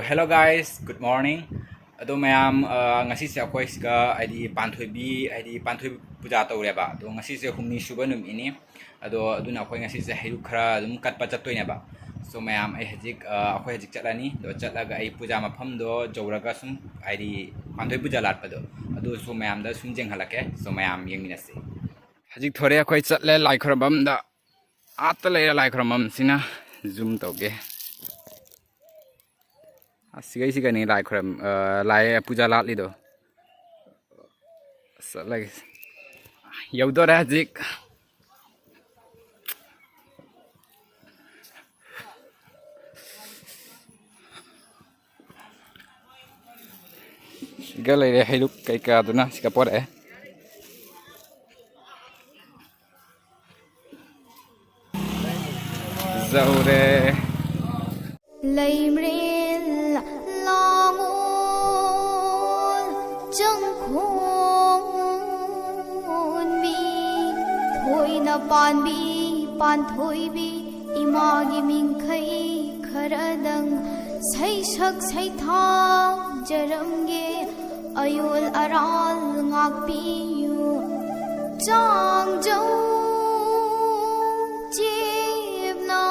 hello guys, good morning. Mayam ngasi se akhoi ska ID panthoi bi ID panthoi puja tawreba. Ngasi se humni suba num ini. Aduna akhoi ngasi se hiru khara dum katpa chattoine ba. So mayam ai hajik akhoi hajik chatlani chatlaga ai puja mafam do jawraga sum ID panthoi puja latpa do. So mayam da sum jeng halake. So mayam yengminase. Hajik thore akhoi chatle lai khorabam da atla lai khorabam sina zoom tawge. Sigai sigai ni lai khram lai puja lat lido like yaudo ra jik galai re hiluk kai ka duna sika pore zaure Laimrel langol changkhon bi thoi na pan bi pan thoi bi imagi mingkhai kharadang sai sak sai thang jaramge ayol aral ngak pi yu chang jau jibna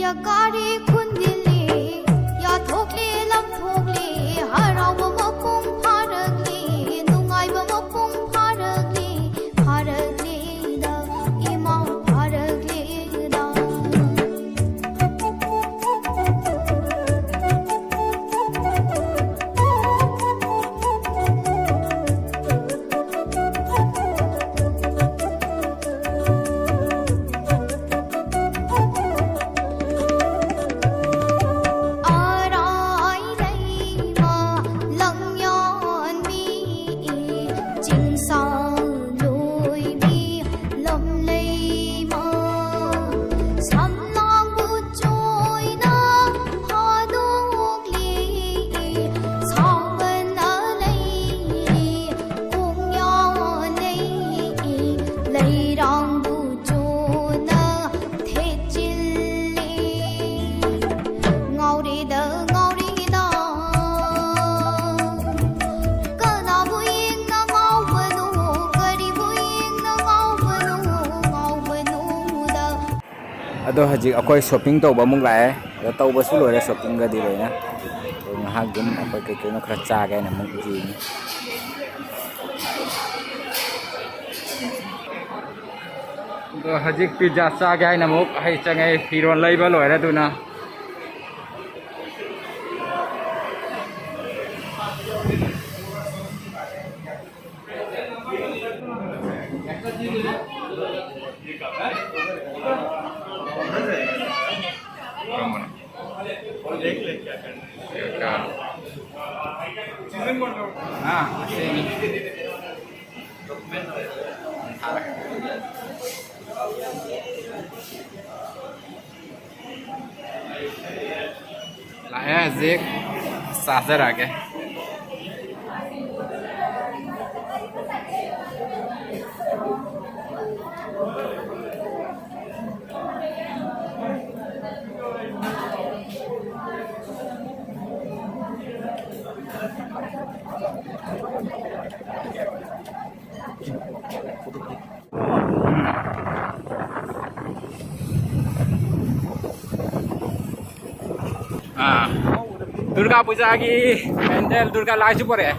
Yakari kundile ya thokle lam thokle harau mapung pharagle nungai mapung pharagle pharagle da ima pharagle da hajik akhoi shopping to ba mung lae to ba su loi shopping ga di loi na ha gum akhoi ke no khra cha ga na mung ji ni hajik pizza cha ga na muk hai changai firon lai ba loi ra tu na lại giết sạt ra rồi kìa Durga Puja ki pendel Durga lai su pore